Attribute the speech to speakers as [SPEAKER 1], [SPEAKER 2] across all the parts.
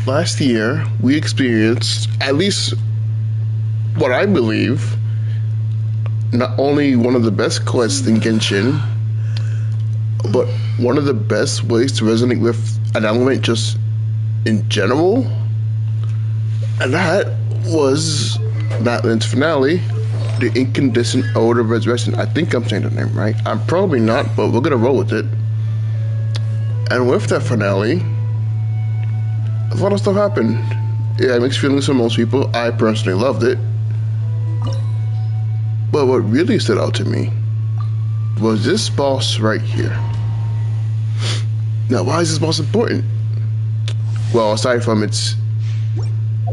[SPEAKER 1] Last year, we experienced, at least what I believe, not only one of the best quests in Genshin, but one of the best ways to resonate with an element just in general. And that was Natlan's finale, the Incandescent Ode of Resurrection. I think I'm saying the name right. I'm probably not, but we're gonna roll with it. And with that finale, a lot of stuff happened. Yeah, mixed feelings for most people. I personally loved it. But what really stood out to me was this boss right here. Now, why is this boss important? Well, aside from its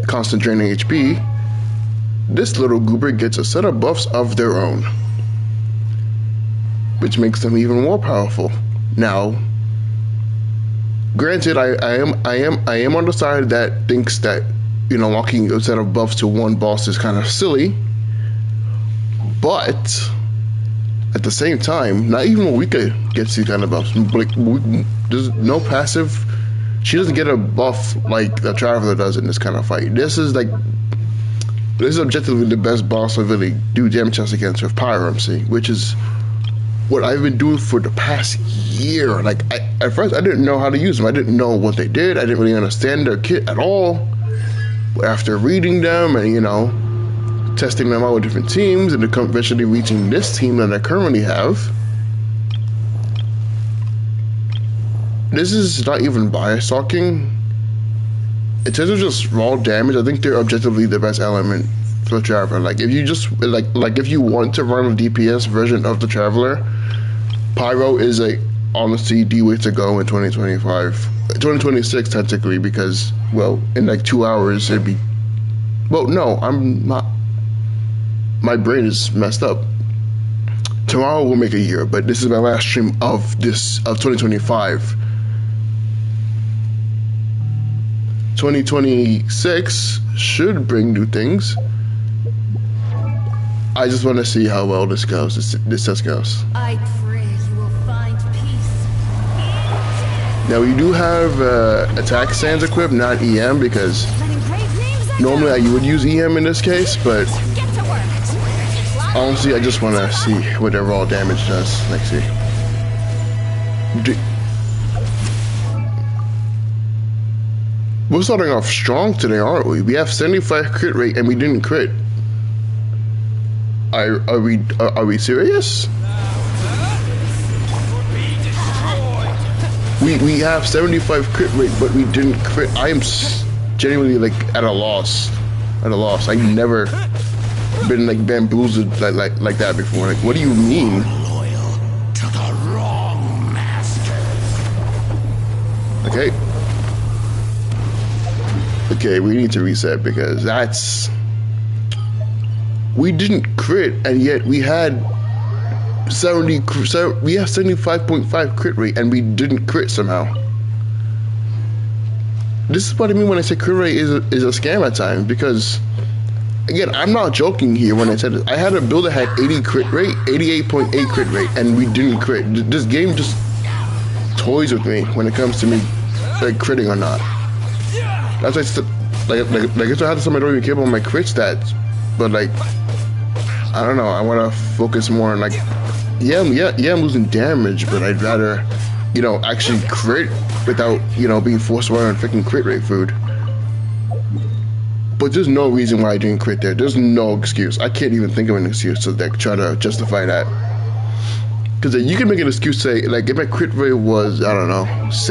[SPEAKER 1] constant draining HP, this little goober gets a set of buffs of their own, which makes them even more powerful. Now, granted, I am on the side that thinks that, you know, locking a set of buffs to one boss is kind of silly, but at the same time, not even Wika gets these kind of buffs. Like, there's no passive. She doesn't get a buff like the Traveler does in this kind of fight. This is objectively the best boss I really do damage against with Pyro MC, which is what I've been doing for the past year. Like, at first I didn't know how to use them. I didn't know what they did. I didn't really understand their kit at all. After reading them and, you know, testing them out with different teams and eventually reaching this team that I currently have, this is not even bias talking. In terms of just raw damage, I think they're objectively the best element for the Traveler. Like, if you just like if you want to run a DPS version of the Traveler, Pyro is honestly the way to go in 2025, 2026 technically, because, well, in like 2 hours it'd be, well, no, I'm not. My brain is messed up. Tomorrow will make a year, but this is my last stream of 2025. 2026 should bring new things. I just want to see how well this goes. This test goes.
[SPEAKER 2] I pray you will find peace.
[SPEAKER 1] Now we do have attack sands equipped, not EM, because
[SPEAKER 2] Letting great names
[SPEAKER 1] Normally I would use EM in this case, but
[SPEAKER 2] Get to work.
[SPEAKER 1] honestly I just want to see what their raw damage does. Let's see. We're starting off strong today, aren't we? We have 75 crit rate and we didn't crit. Are we serious? We have 75 crit rate, but we didn't crit. I am genuinely like at a loss. At a loss. I've never been like bamboozled like that before. Like, what do you mean?
[SPEAKER 3] Loyal to the wrong master.
[SPEAKER 1] Okay. Okay, we need to reset because that's... We didn't crit, and yet we had 75.5 crit rate, and we didn't crit somehow. This is what I mean when I say crit rate is a scam at times, because again, I'm not joking here when I said it. I had a build that had 80 crit rate, 88.8 crit rate, and we didn't crit. This game just toys with me when it comes to me like critting or not. That's why I guess I had some I don't even care about my crit stats, but like I don't know. I want to focus more on like yeah, I'm losing damage, but I'd rather actually crit without being forced to run on freaking crit rate food. But there's no reason why I didn't crit there. There's no excuse. I can't even think of an excuse to like try to justify that. Because you can make an excuse, say like if my crit rate was let's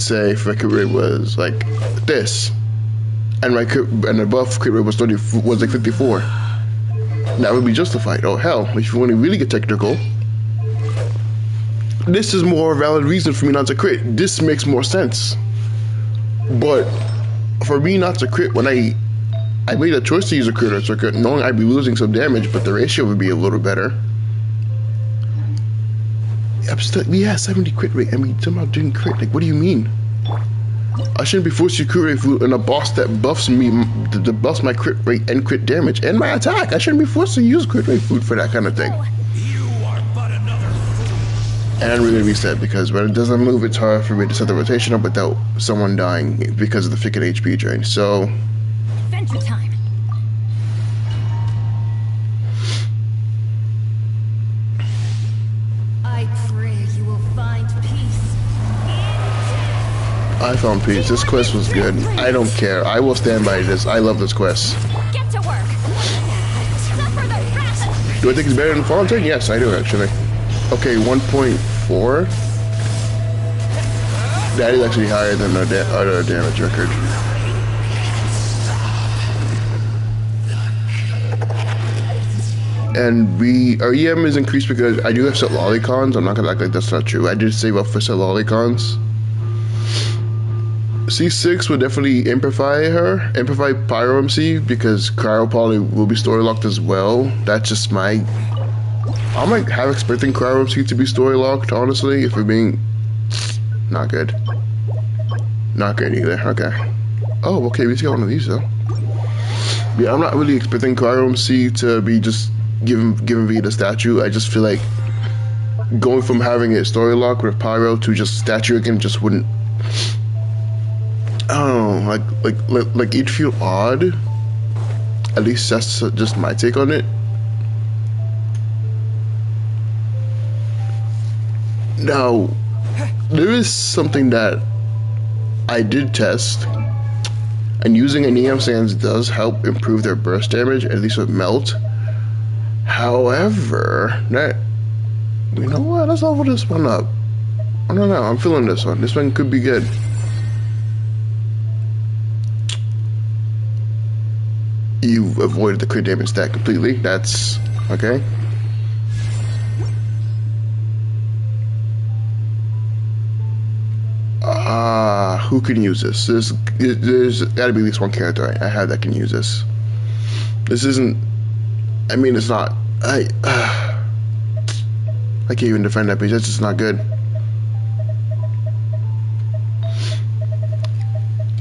[SPEAKER 1] say if my crit rate was like this, and my above crit rate was like 54, that would be justified. Oh hell, if you want to really get technical, this is more valid reason for me not to crit. This makes more sense. But for me not to crit when I made a choice to use a crit circuit, knowing I'd be losing some damage, but the ratio would be a little better. We had 70 crit rate and we somehow didn't crit. Like, what do you mean? I shouldn't be forced to crit rate food in a boss that buffs me, that buffs my crit rate and crit damage and my attack. I shouldn't be forced to use crit rate food for that kind of thing.
[SPEAKER 3] You are but another.
[SPEAKER 1] And we're gonna reset because when it doesn't move, it's hard for me to set the rotation up without someone dying because of the freaking HP drain. So,
[SPEAKER 2] Adventure time. I pray you will find peace.
[SPEAKER 1] I found peace. This quest was good. I don't care. I will stand by this. I love this quest.
[SPEAKER 2] Get to work. Suffer the wrath.
[SPEAKER 1] Do I think it's better than Fallen Titan? Yes, I do actually. Okay, 1.4. That is actually higher than the other damage record. And our EM is increased because I do have set lolicons. I'm not gonna act like that's not true. I did save up for set lolicons. C6 would definitely amplify Pyro MC because Cryo probably will be story locked as well. That's just my... I'm like half expecting Cryo MC to be story locked, honestly, if we're being... Not good. Not good either, okay. Oh, okay, we just got one of these though. Yeah, I'm not really expecting Cryo MC to be just giving me the statue. I just feel like going from having a story lock with Pyro to just statue again just wouldn't... I don't know, like it'd feel odd. At least that's just my take on it. Now, there is something that I did test, and using an EM Sands does help improve their burst damage, at least with Melt. However, you know what? Let's level this one up. I don't know. I'm feeling this one. This one could be good. You avoided the crit damage stat completely. That's okay. Who can use this? There's gotta be at least one character I have that can use this. This isn't... I mean, it's not... I can't even defend that page. That's just not good.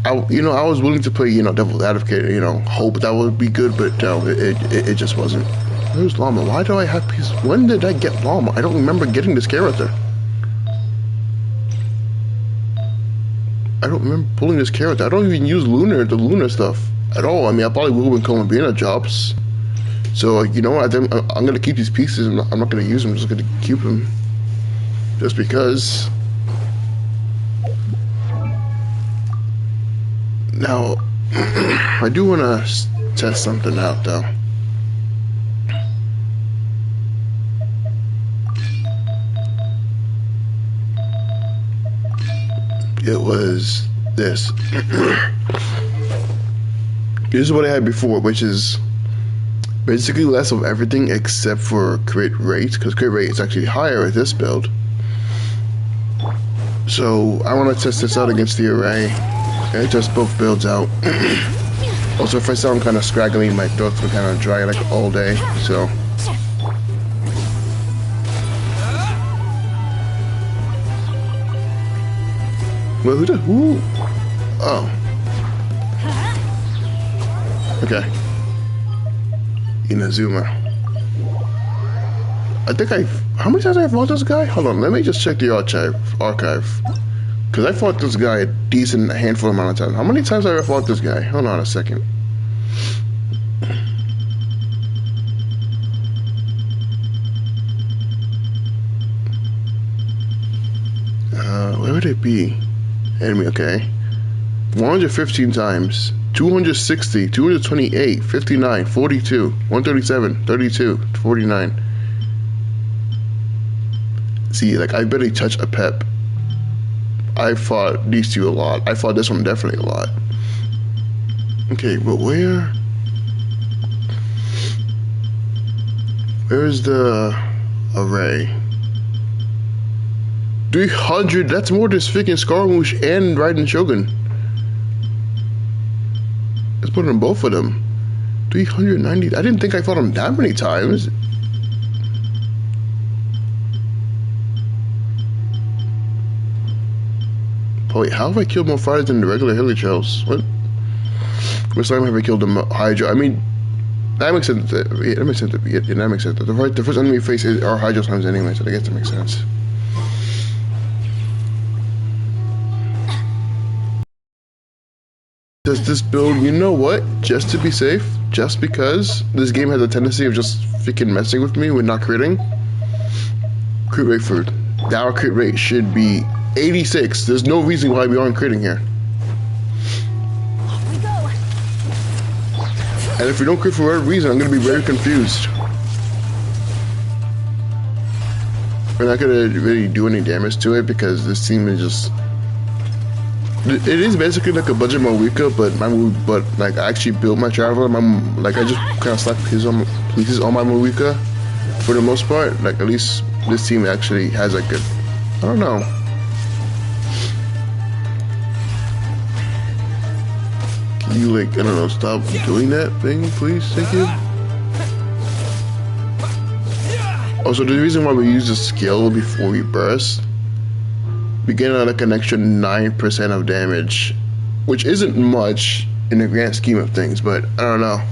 [SPEAKER 1] I was willing to play, Devil's Advocate, hope that would be good, but no, it just wasn't. Where's Llama? Why do I have peace? When did I get Llama? I don't remember getting this character. I don't remember pulling this character. I don't even use the lunar stuff at all. I mean, I probably will when Columbina drops. So, you know what, I'm gonna keep these pieces. I'm not gonna use them, I'm just gonna keep them. Just because. Now, I do wanna test something out though. It was this. This is what I had before, which is basically less of everything except for crit rate, because crit rate is actually higher with this build. So I want to test this out against the array. I test both builds out. Also, if I sound kind of scraggly, my throat's been kind of dry like all day, so. Well, who? Oh. Okay. Inazuma. I think how many times have I fought this guy? Hold on, let me just check the archive. Because I fought this guy a decent handful amount of times. How many times have I fought this guy? Hold on a second. Where would it be? Enemy, okay. 115 times. 260, 228, 59, 42, 137, 32, 49. See, like, I barely touched a pep. I fought these two a lot. I fought this one definitely a lot. Okay, but where is the array? 300, that's more than freaking Scaramouche and Raiden Shogun. Let's put on both of them. 390. I didn't think I fought him that many times. Oh wait, how have I killed more fighters than the regular Hilichurls? What? Which time have I killed the Hydra? I mean, that makes sense. Yeah, that makes sense. Yeah, that makes sense. The first enemy we face are Hydra times anyway, so I guess that makes sense. Does this build, you know what, just to be safe, just because this game has a tendency of just freaking messing with me with not critting, crit rate for our crit rate should be 86. There's no reason why we aren't critting here.
[SPEAKER 2] We go.
[SPEAKER 1] And if we don't crit for whatever reason, I'm going to be very confused. We're not going to really do any damage to it because this team is just... It is basically like a budget Moika, but like I actually built my Traveler. I just kind of slapped pieces on my Moika for the most part. Like at least this team actually has like a, I don't know. Can you like, I don't know, stop doing that thing, please? Thank you. Also, the reason why we use the skill before we burst, we get like an extra 9% of damage, which isn't much in the grand scheme of things, but I don't know.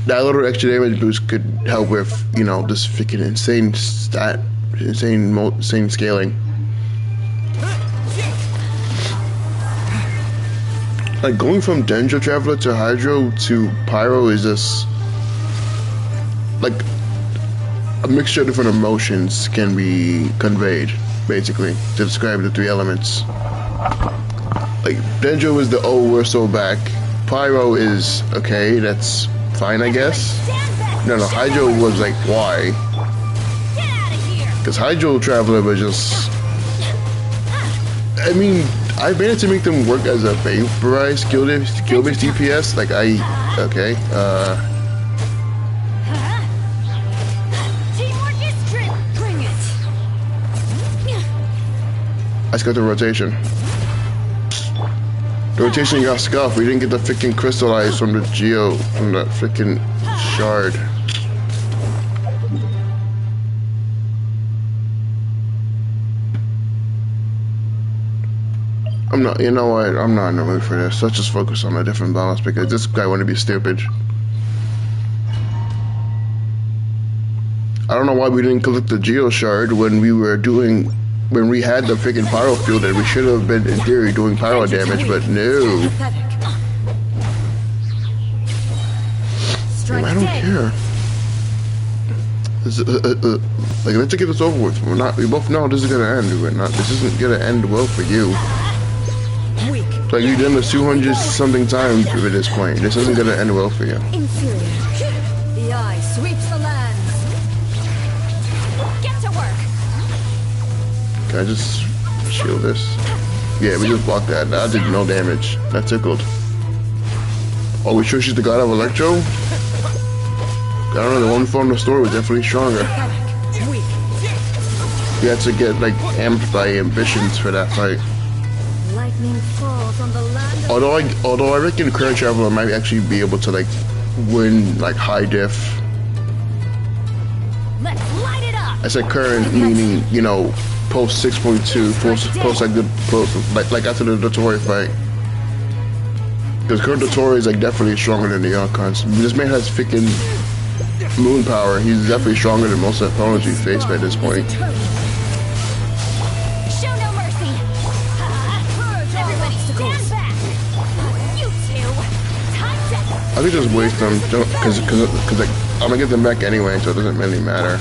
[SPEAKER 1] That little extra damage boost could help with, you know, this freaking insane scaling. Like going from Dendro Traveler to Hydro to Pyro is just like a mixture of different emotions can be conveyed, basically, to describe the three elements. Like, Dendro is the oh, we're so back. Pyro is, okay, that's fine, I guess. No, Hydro was like, why? Because Hydro Traveler was just... I mean, I managed to make them work as a vaporized skill-based DPS. Like, okay, I just got the rotation. The rotation got scuffed. We didn't get the freaking crystallized from the from the freaking shard. I'm not, you know what? I'm not in the mood for this. Let's just focus on a different balance because this guy wanted to be stupid. I don't know why we didn't collect the Geo Shard when we were doing when we had the freaking pyro field, that we should have been in theory doing pyro damage, but no. I don't care. Like, let's get this over with. We both know this is gonna end. This isn't gonna end well for you. It's like you've done this 200 something times at this point. This isn't gonna end well for you.
[SPEAKER 2] Inferior. The eye sweeps the lands. Get to work.
[SPEAKER 1] Can I just shield this? Yeah, we just blocked that. That did no damage. That tickled. Are we sure she's the god of Electro? I don't know, the one from the story was definitely stronger. We had to get like amped by ambitions for that fight.
[SPEAKER 2] Lightning falls on the land.
[SPEAKER 1] Although I reckon Current Traveler might actually be able to like win like high diff.
[SPEAKER 2] Let's light it up.
[SPEAKER 1] I said current meaning, you know, post 6.2, post like the like after the Dotori fight. Because current Dotori is like definitely stronger than the Archons. This man has freaking moon power. He's definitely stronger than most opponents we faced at this point.
[SPEAKER 2] Show no mercy. Everybody stand back. You two. Time to.
[SPEAKER 1] I could just waste them, because like, I'm gonna get them back anyway, so it doesn't really matter.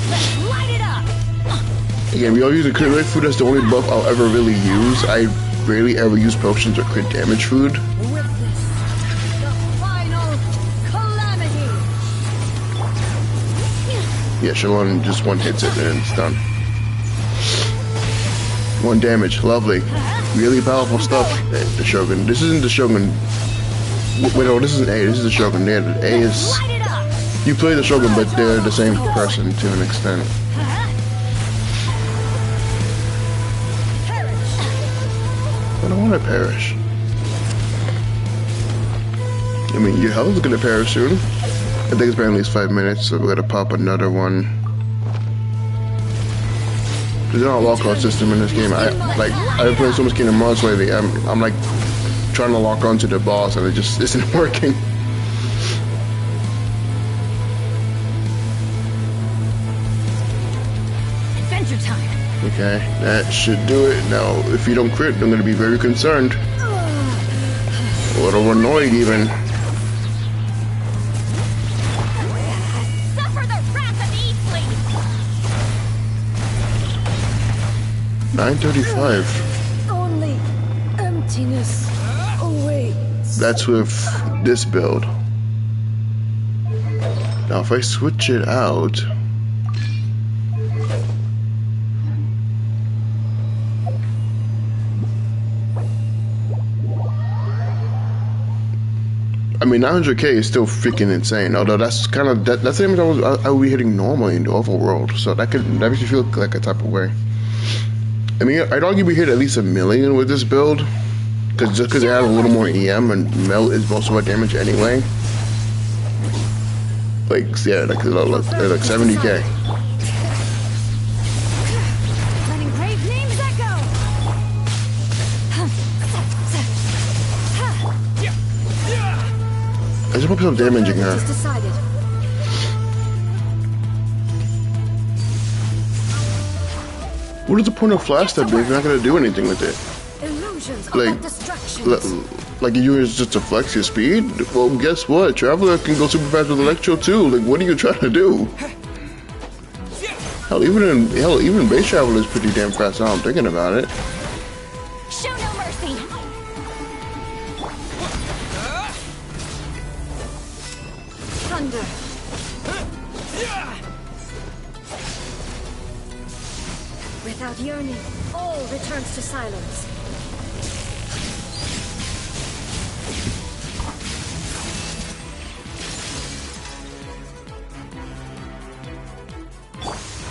[SPEAKER 2] Let's light it up.
[SPEAKER 1] Again, we all use a crit rate food. That's the only buff I'll ever really use. I rarely ever use potions or crit damage food.
[SPEAKER 2] Witness the final calamity.
[SPEAKER 1] Yeah, Shalon just one hits it and it's done. One damage, lovely. Really powerful stuff. The Shogun. This isn't the Shogun. Wait, no, this isn't A. This is the Shogun. Yeah, the A is.
[SPEAKER 2] Light it up.
[SPEAKER 1] You play the Shogun, but they're the same person to an extent. I don't want to perish. I mean, your health is gonna perish soon. I think it's been at least 5 minutes, so we gotta pop another one. There's not a lock-on system in this game. I've been playing so much Kingdom Hearts lately. I'm like trying to lock onto the boss, and it just isn't working.
[SPEAKER 2] Adventure time.
[SPEAKER 1] Okay, that should do it. Now, if you don't crit, I'm gonna be very concerned. A little annoyed even.
[SPEAKER 2] Suffer the wrath of Eastling.
[SPEAKER 1] 935.
[SPEAKER 2] Only emptiness awaits.
[SPEAKER 1] That's with this build. Now, if I switch it out. I mean, 900k is still freaking insane. Although that's kind of that's the image I would be hitting normally in the overworld. So that makes you feel like a type of way. I mean, I'd argue we hit at least 1 million with this build, because it has a little more EM and melt is most of our damage anyway. Like yeah, like 70k.
[SPEAKER 2] Letting brave names echo.
[SPEAKER 1] I just put some damaging her.
[SPEAKER 2] Just decided.
[SPEAKER 1] What is the point of flash step if you're not gonna do anything with it?
[SPEAKER 2] Illusions are
[SPEAKER 1] Like,
[SPEAKER 2] but distractions.
[SPEAKER 1] like you use just to flex your speed? Well, guess what? Traveler can go super fast with Electro too. Like, what are you trying to do? Hell, even base Traveler is pretty damn fast. Now I'm thinking about it.
[SPEAKER 2] Show no mercy. Thunder. Without yearning, all returns to silence.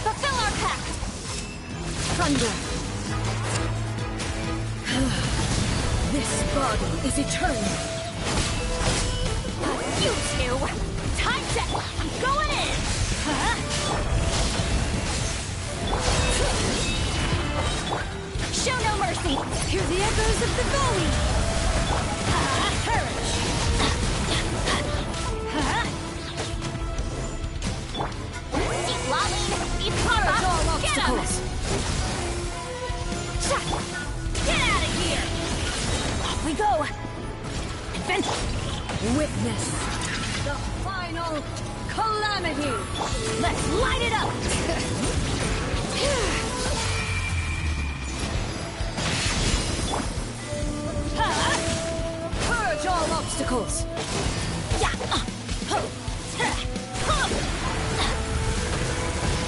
[SPEAKER 2] Fulfill our pact. Thunder. This body is eternal. You two! Time to... I'm going in! Show no mercy! Hear the echoes of the valley! Courage! Light it up! Purge all obstacles!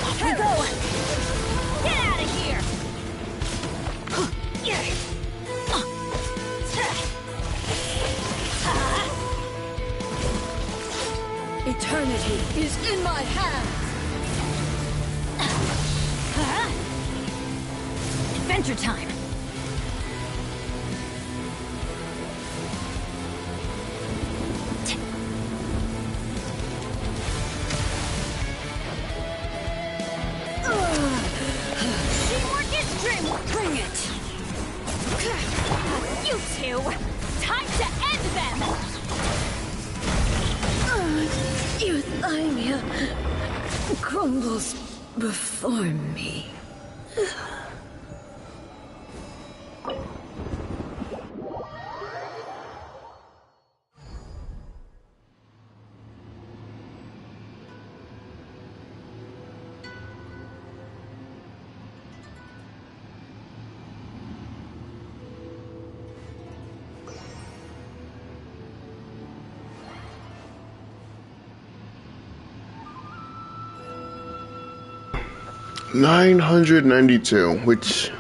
[SPEAKER 2] Off we go! Get out of here! Eternity is in my hands! Adventure time! Teamwork is dreamwork! Bring it! You two! Time to end them! Euthymia crumbles before me.
[SPEAKER 1] $992, which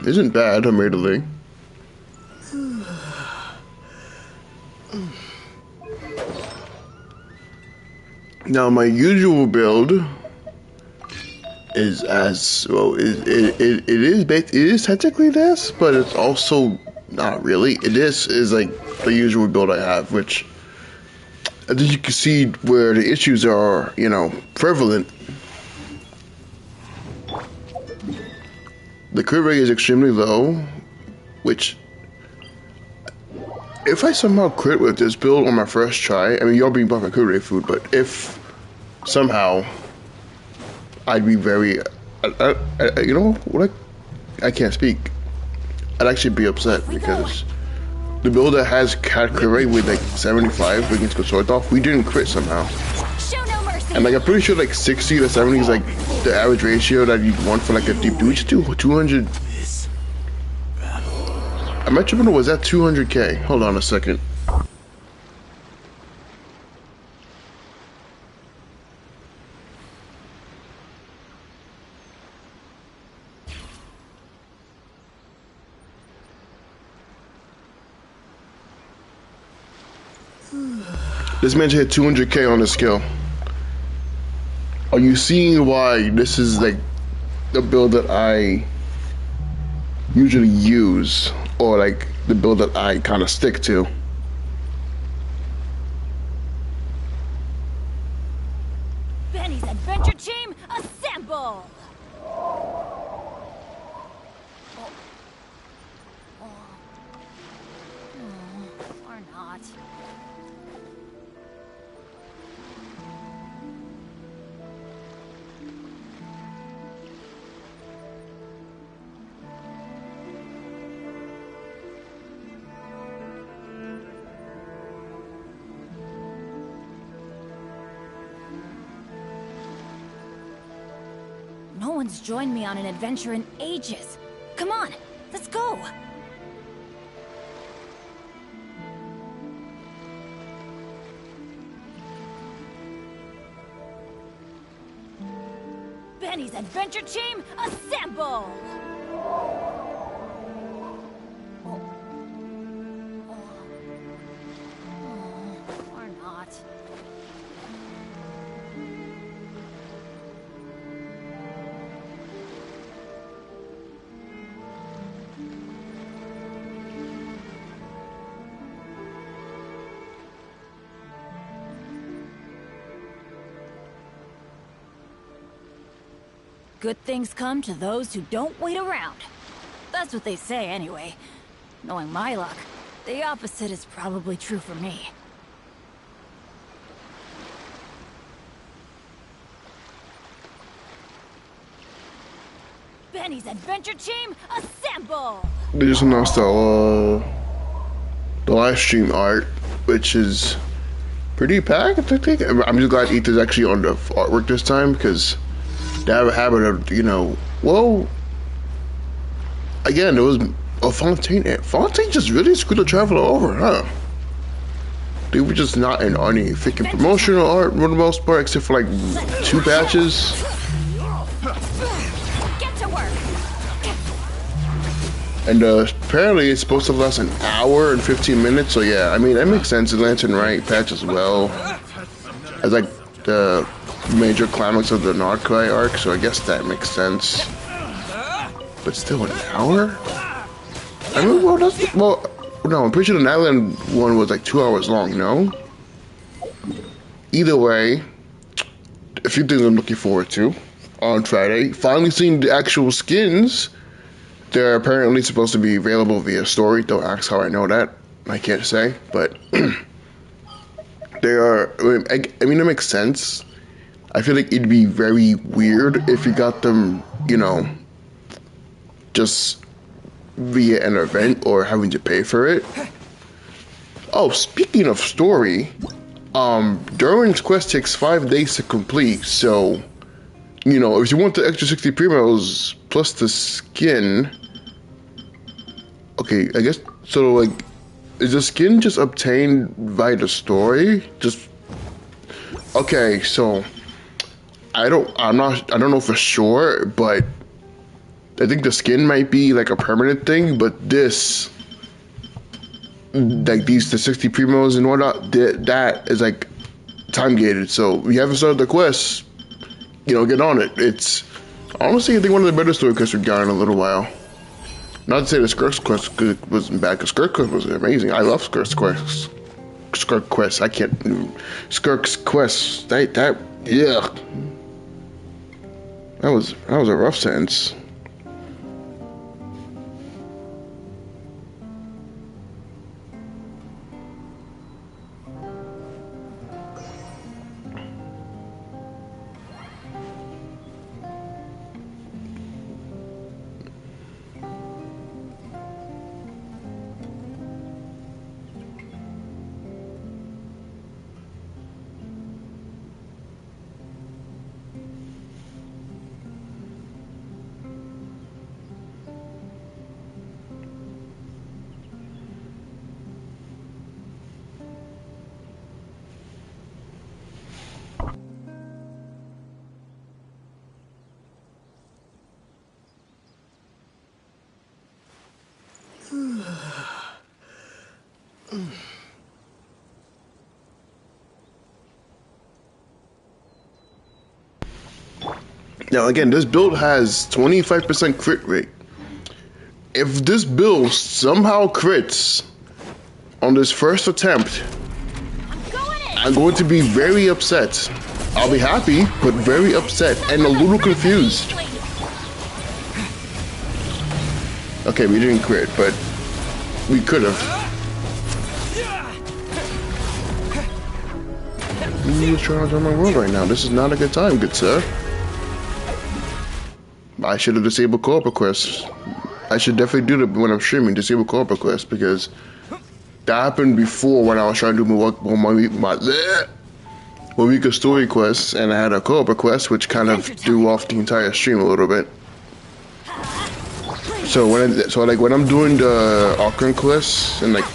[SPEAKER 1] isn't bad, admittedly. Now, my usual build is as well. It is technically this, but it's also not really. This is like the usual build I have, which I think you can see where the issues are, prevalent. The crit rate is extremely low, which, if I somehow crit with this build on my first try, I mean, y'all being buff at crit rate food, but if somehow I'd be very, I can't speak. I'd actually be upset because the build that has crit rate with like 75 against Swordolph, we didn't crit somehow. And like I'm pretty sure like 60 to 70 is like the average ratio that you want for like a deep dude. 200. I'm not sure was that 200k. Hold on a second. This man hit 200k on his skill. Are you seeing why this is like the build that I usually use, or like the build that I kind of stick to?
[SPEAKER 2] Benny's Adventure Team, assemble! Or not. No one's joined me on an adventure in ages. Come on, let's go! Benny's Adventure Team, assemble! Or not. Good things come to those who don't wait around. That's what they say anyway. Knowing my luck, the opposite is probably true for me. Benny's Adventure Team, assemble!
[SPEAKER 1] They just announced the live stream art, which is pretty packed, I think. I'm just glad Ethan's actually on the artwork this time, because they have a habit of, you know, well, again, it was Fontaine. Fontaine just really screwed the Traveler over, huh? They were just not in any freaking promotional art for the most part, except for like 2 patches.
[SPEAKER 2] Get to work.
[SPEAKER 1] And apparently it's supposed to last an hour and 15 minutes, so yeah, I mean, that makes sense. The Lantern Right patch as well. As like the major climax of the Narcry arc, so I guess that makes sense. But still an hour? I mean, well, that's, well, no, I'm pretty sure the Nightland one was like 2 hours long, no? Either way, a few things I'm looking forward to on Friday. Finally seeing the actual skins. They're apparently supposed to be available via story. Don't ask how I know that. I can't say, but they are. I mean, it makes sense. I feel like it'd be very weird if you got them, you know, just via an event or having to pay for it. Oh, speaking of story, Durin's quest takes 5 days to complete, so, you know, if you want the extra 60 primos plus the skin, okay, I guess, so, like, is the skin just obtained via the story? Just, okay, so, I don't know for sure, but I think the skin might be like a permanent thing, but this, like the 60 primos and whatnot, that is like time gated. So if you haven't started the quest, you know, get on it. It's honestly, I think one of the better story quests we've gotten in a little while. Not to say the Skirk's quest wasn't bad, because Skirk's quest was amazing. I love Skirk's quest. Skirk quest. I can't. Skirk's quest. That yeah. That was a rough sentence. Now again, this build has 25% crit rate. If this build somehow crits on this first attempt, I'm going to be very upset. I'll be happy, but very upset and a little confused. Okay, we didn't crit, but we could have. I'm just trying to turn my world right now. This is not a good time, good sir. I should have disabled co-op requests. I should definitely do that when I'm streaming, disable co-op requests, because that happened before when I was trying to do my week of story quests, and I had a co-op request, which kind of threw off the entire stream a little bit. So when I'm doing the Ocarina quests in like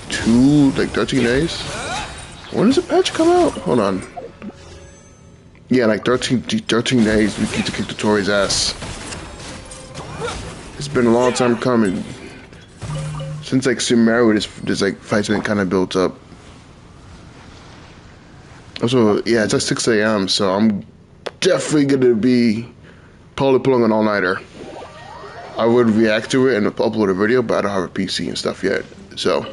[SPEAKER 1] 13 days. When does the patch come out? Hold on. Yeah, like 13 days, we need to kick the Tory's ass. It's been a long time coming. Since like Sumeru, this like fight's been kind of built up. Also, yeah, it's like 6 a.m., so I'm definitely gonna be probably pulling an all-nighter. I would react to it and upload a video, but I don't have a PC and stuff yet, so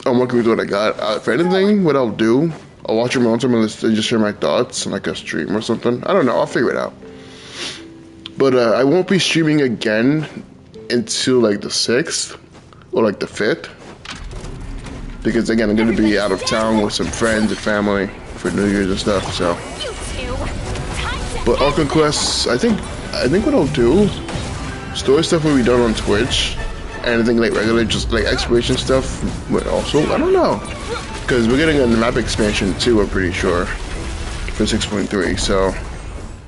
[SPEAKER 1] I'm working with what I got. If anything, what I'll do, I'll watch your mountain and just share my thoughts on like a stream or something. I don't know. I'll figure it out. But I won't be streaming again until like the 6th or like the 5th. Because again, I'm going to be out of town with some friends and family for New Year's and stuff. So, but Ocarina Quests, I think what I'll do, story stuff will be done on Twitch. And I think like regular, just like exploration stuff, but also, I don't know. Because we're getting a map expansion too, I'm pretty sure, for 6.3. So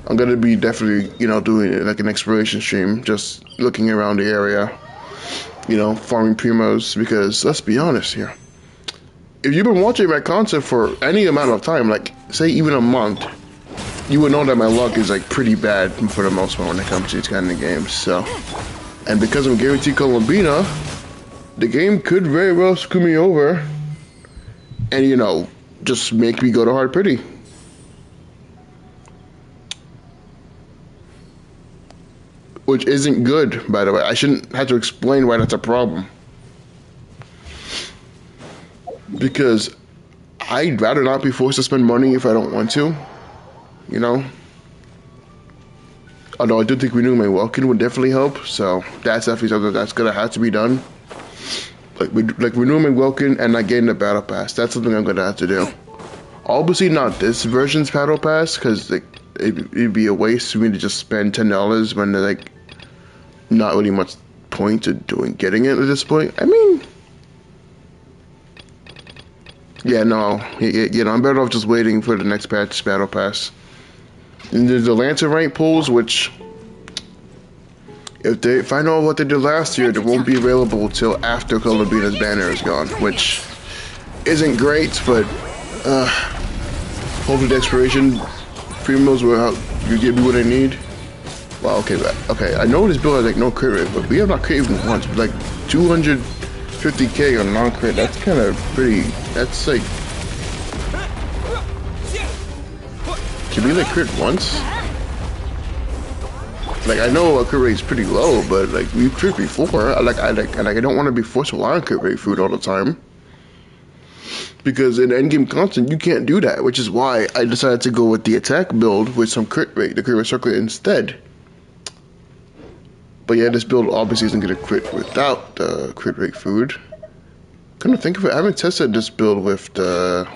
[SPEAKER 1] I'm gonna be definitely, you know, doing like an exploration stream, just looking around the area, you know, farming primos. Because let's be honest here, if you've been watching my content for any amount of time, like say even a month, you would know that my luck is like pretty bad for the most part when it comes to these kind of games. So, and because I'm guaranteed Columbina, the game could very well screw me over, and you know, just make me go to hard pretty. Which isn't good, by the way. I shouldn't have to explain why that's a problem. Because I'd rather not be forced to spend money if I don't want to, you know? Although I do think renewing my Welkin would definitely help, so that's definitely something that's gonna have to be done. Like renewing my Welkin and not getting the Battle Pass, that's something I'm gonna have to do. Obviously not this version's Battle Pass, because like, it'd be a waste for me to just spend $10 when there's like not really much point to getting it at this point. I mean, yeah, no, you know, I'm better off just waiting for the next patch Battle Pass. And there's the Lantern Rank pools, which if I know what they did last year, they won't be available till after Columbina's banner is gone, which isn't great, but hopefully the exploration primos will help you give me what I need. Wow, okay, I know this build has like no crit rate, but we have not crit even once. But like 250k on non-crit, that's kind of pretty. That's like, can we like crit once? Like I know a crit rate is pretty low, but like we've crit before. I don't want to be forced to rely on crit rate food all the time. Because in endgame content, you can't do that, which is why I decided to go with the attack build with some crit rate, the crit rate circuit instead. But yeah, this build obviously isn't going to crit without the crit rate food. Couldn't think of it. I haven't tested this build with the.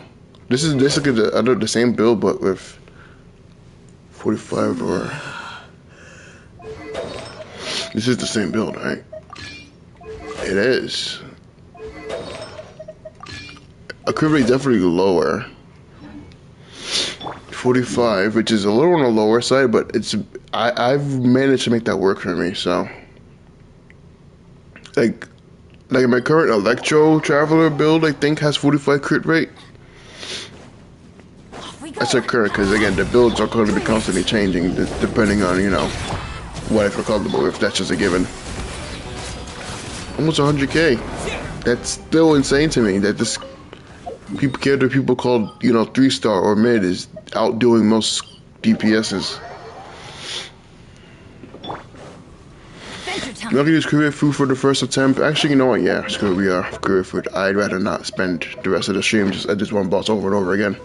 [SPEAKER 1] This is basically the same build, but with 45 or. This is the same build, right? It is. A crit rate definitely lower. 45, which is a little on the lower side, but it's I've managed to make that work for me. So, like my current Electro Traveler build, I think has 45 crit rate. That's a current, because again, the builds are going to be constantly changing depending on, you know, what I feel comfortable with. That's just a given. Almost 100k. That's still insane to me that this character people called, you know, 3-star or mid is outdoing most DPSs. I'm not gonna use career food for the first attempt. Actually, you know what? Yeah, screw it, we are career food. I'd rather not spend the rest of the stream at this one boss over and over again.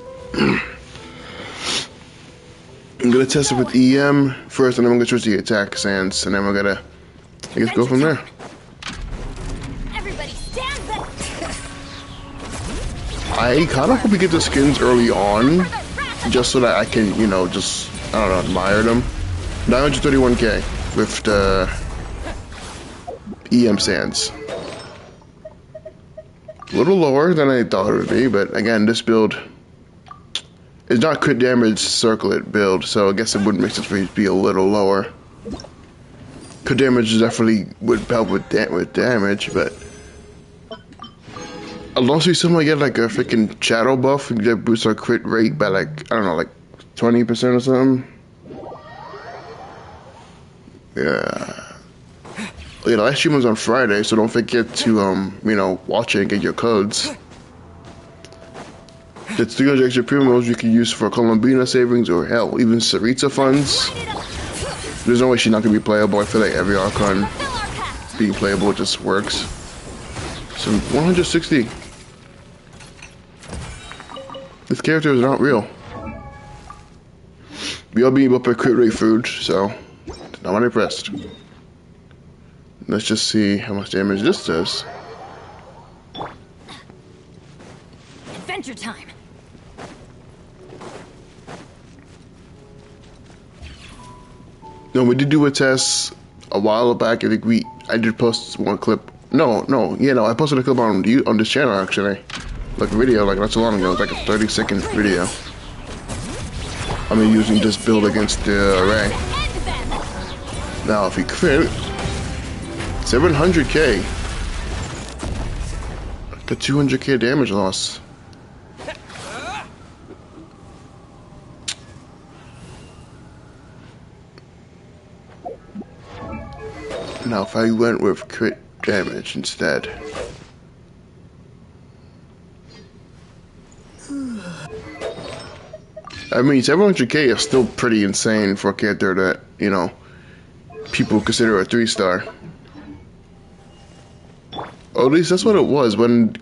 [SPEAKER 1] I'm gonna test it with EM first, and then I'm gonna choose the attack sands, and then we're gonna, I guess, go from there. I kind of hope we get the skins early on, just so that I can, you know, just, I don't know, admire them. 931k with the EM sands. A little lower than I thought it would be, but again, this build is not crit damage circlet build, so I guess it wouldn't make sense for it to be a little lower. Crit damage definitely would help with damage, but unless we somehow get like a freaking shadow buff that boosts our crit rate by like, I don't know, like 20% or something. Yeah. Yeah, the last stream was on Friday, so don't forget to, you know, watch it and get your codes. It's 300 extra primos you can use for Columbina savings or hell, even Sarita funds. There's no way she's not gonna be playable. I feel like every Archon being playable just works. So 160. This character is not real. We are being up by crit rate food, so not impressed. Let's just see how much damage this does.
[SPEAKER 2] Adventure time.
[SPEAKER 1] No, we did do a test a while back. I think I did post one clip. No, I posted a clip on this channel actually. like a video like not so long ago. It was like a 30-second video. I mean, using this build against the array. Now, if he crit, 700k. The 200k damage loss. Now, if I went with crit damage instead. I mean, 700k is still pretty insane for a character that, you know, people consider a 3-star. Or at least that's what it was when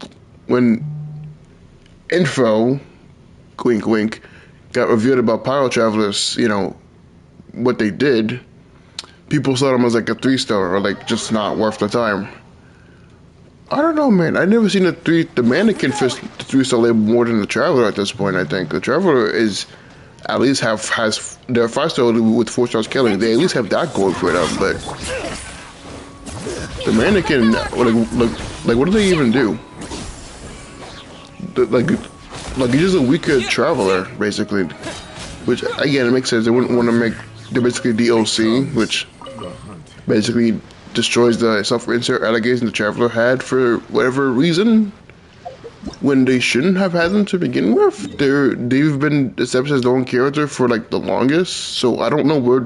[SPEAKER 1] info, wink wink, got revealed about Pyro Travelers, you know, what they did. People saw them as like a 3-star or like just not worth the time. I don't know, man. I never seen the mannequin fish the 3-star label more than the Traveler at this point. I think the Traveler is at least has their 5-star with 4 stars killing. They at least have that going for them, but the mannequin, like what do they even do? Like he's just a weaker Traveler basically, which again it makes sense. They wouldn't want to make. They're basically DOC, which basically destroys the self-insert allegation the Traveler had for whatever reason, when they shouldn't have had them to begin with. They've been established as their own character for like the longest, so I don't know where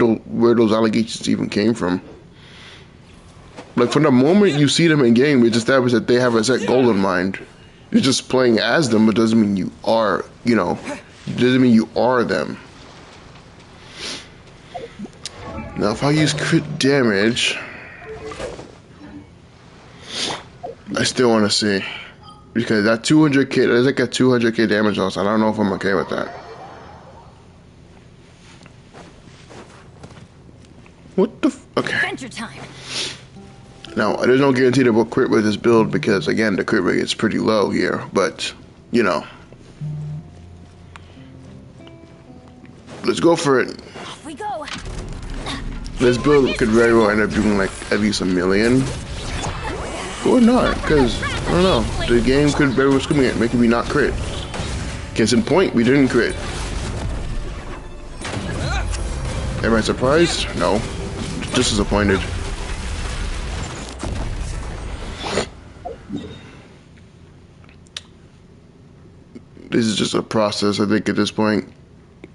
[SPEAKER 1] those allegations even came from. Like from the moment you see them in game, it's established that they have a set goal in mind. You're just playing as them, but doesn't mean you are, you know, doesn't mean you are them. Now, if I use crit damage, I still want to see, because that 200k, there's like a 200k damage loss. I don't know if I'm okay with that. What the? Okay.
[SPEAKER 2] Adventure time.
[SPEAKER 1] Now, there's no guarantee that we'll crit with this build because, again, the crit rate is pretty low here. But, you know, let's go for it.
[SPEAKER 2] Off we go.
[SPEAKER 1] This build could very well end up doing like at least 1 million. Or not, because, I don't know, the game could very well screw me at making me not crit. Case in point, we didn't crit. Am I surprised? No. Just disappointed. This is just a process, I think, at this point.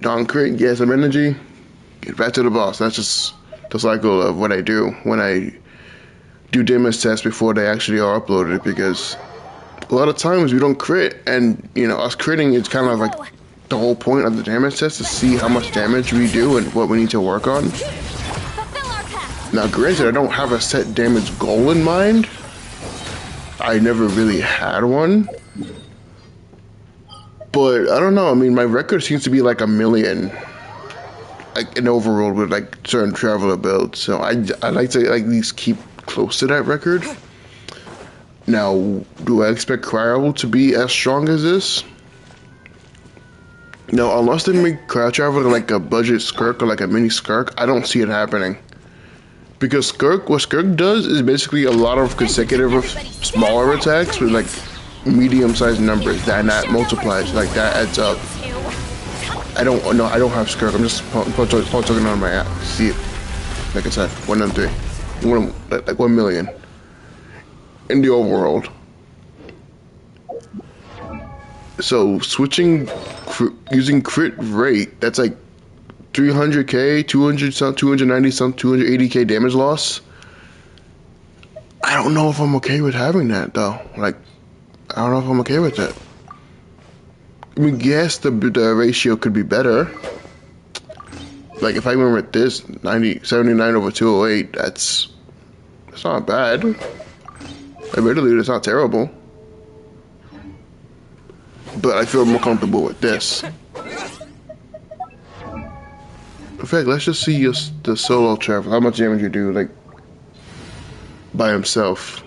[SPEAKER 1] Don't crit, get some energy, get back to the boss. That's just the cycle of what I do when I do damage tests before they actually are uploaded, because a lot of times we don't crit, and you know, us critting is kind of like the whole point of the damage test, to see how much damage we do and what we need to work on. Now granted, I don't have a set damage goal in mind. I never really had one. But I don't know, I mean, my record seems to be like 1 million, like an overall with like certain Traveler builds. So I like to at least keep close to that record. Now, do I expect Cryo to be as strong as this? No, unless they make Cryo Traveler like a budget Skirk or like a mini Skirk, I don't see it happening. Because Skirk, what Skirk does is basically a lot of consecutive smaller attacks with like medium-sized numbers that multiplies, like that adds up. I don't have Skirk. I'm just talking on my app. See it, like I said, 1 and 3, like 1 million in the overworld. So switching, using crit rate, that's like 300k, 200 some, 290 some, 280k damage loss. I don't know if I'm okay with having that though. Like, I don't know if I'm okay with that. I mean, yes, the ratio could be better. Like, if I went with this, 79 over 208, that's not bad. Admittedly, it's not terrible. But I feel more comfortable with this. In fact, let's just see the solo Traveler. How much damage you do, like, by himself.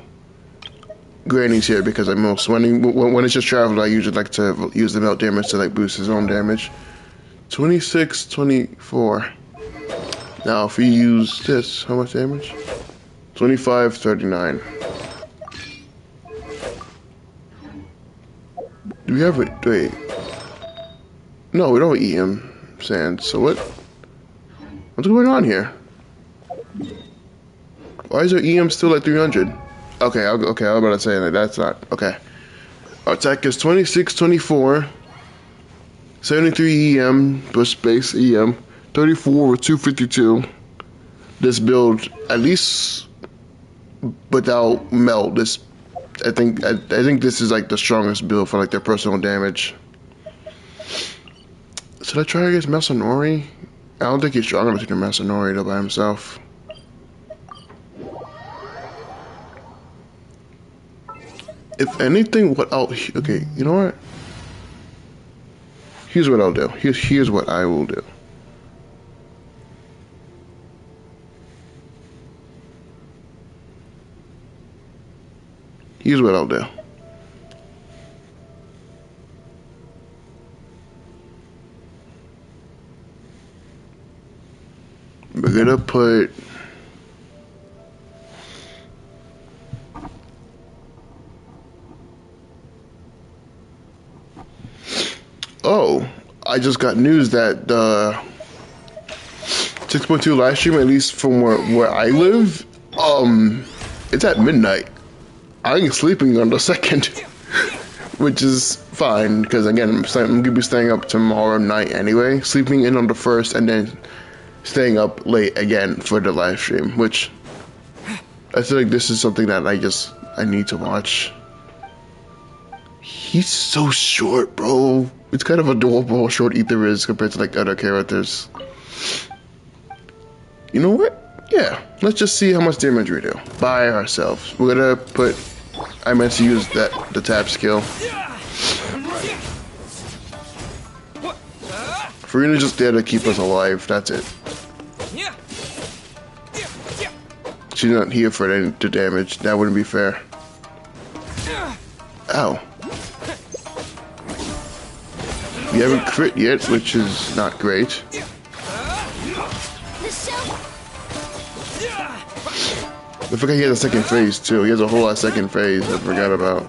[SPEAKER 1] Granny's here because when it's just Traveler, I usually like to use the melt damage to like boost his own damage. 26, 24. Now if we use this, how much damage? 25, 39. we have it? Wait. No, we don't have EM sand. So what? What's going on here? Why is our EM still at 300? Okay, okay, I was about to say that. That's not okay. Our attack is 26, 24, 73 EM, plus space EM, 34 with 252. This build, at least without melt, this I think this is like the strongest build for like their personal damage. Should I try against Masanori? I don't think he's strong enough to do Masanori though by himself. If anything, what I'll... Okay, you know what? Here's what I'll do. Here's what I will do. Here's what I'll do. We're gonna put... Oh, I just got news that the 6.2 live stream, at least from where I live, it's at midnight. I'm sleeping on the 2nd, which is fine, because again, I'm gonna be staying up tomorrow night anyway, sleeping in on the 1st, and then staying up late again for the live stream, which I feel like this is something that I need to watch. He's so short, bro. It's kind of adorable how short Ether is compared to like other characters. You know what? Yeah, let's just see how much damage we do by ourselves. We're gonna put... I meant to use the tap skill. Furina's just there to keep us alive, that's it. She's not here for the damage. That wouldn't be fair. Ow. We haven't crit yet, which is not great. I forgot he has a second phase too. He has a whole lot of second phase I forgot about.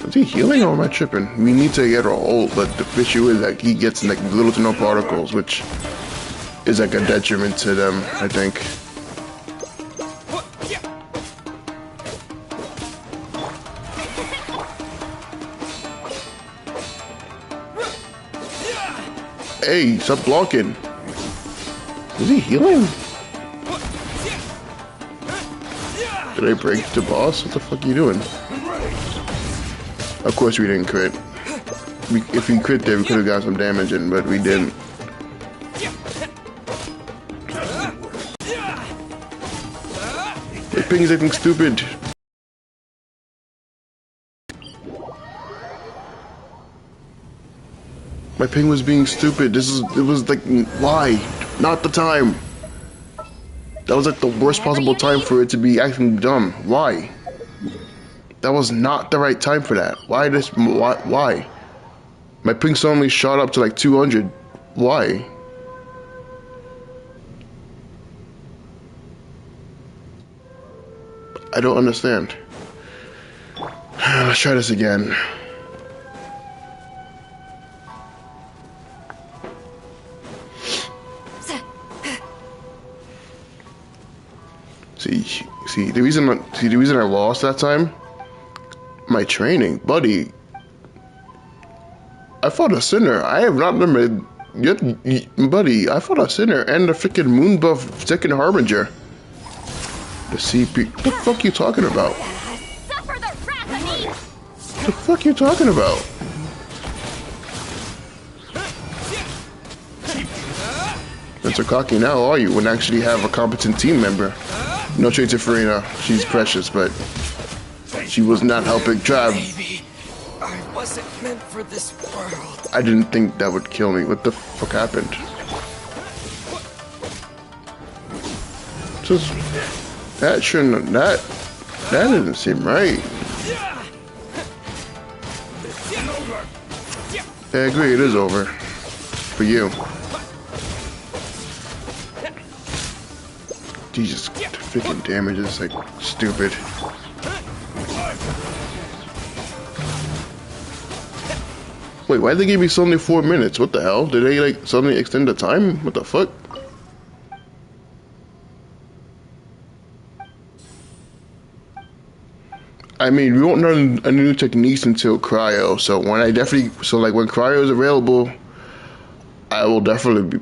[SPEAKER 1] Is he healing or am I tripping? We need to get a hold, but the issue is that he gets like little to no particles, which is like a detriment to them, I think. Hey, stop blocking. Is he healing? Did I break the boss? What the fuck are you doing? Of course we didn't crit. If we crit there, we could have got some damage in, but we didn't. My ping is acting stupid. My ping was being stupid. It was like, why? Not the time. That was like the worst possible time for it to be acting dumb. Why? That was not the right time for that. Why? My ping suddenly shot up to like 200. Why? I don't understand. Let's try this again. See, the reason I lost that time, my training, buddy. I fought a sinner. I have not remembered yet, buddy. I fought a sinner and the freaking moon buff second harbinger. The CP. What the fuck you talking about?
[SPEAKER 2] Suffer the wrath of me.
[SPEAKER 1] What the fuck you talking about? Not so cocky now, are you? When actually have a competent team member. No shade to Furina, she's precious, but she was not helping Trav.
[SPEAKER 4] Baby, I wasn't meant for this world.
[SPEAKER 1] I didn't think that would kill me. What the fuck happened? Just that shouldn't that didn't seem right. I agree, it is over. For you. Jesus, freaking damage is like stupid. Wait, why did they give me suddenly 4 minutes? What the hell? Did they like suddenly extend the time? What the fuck? I mean, we won't learn any new techniques until cryo. So when cryo is available, I will definitely be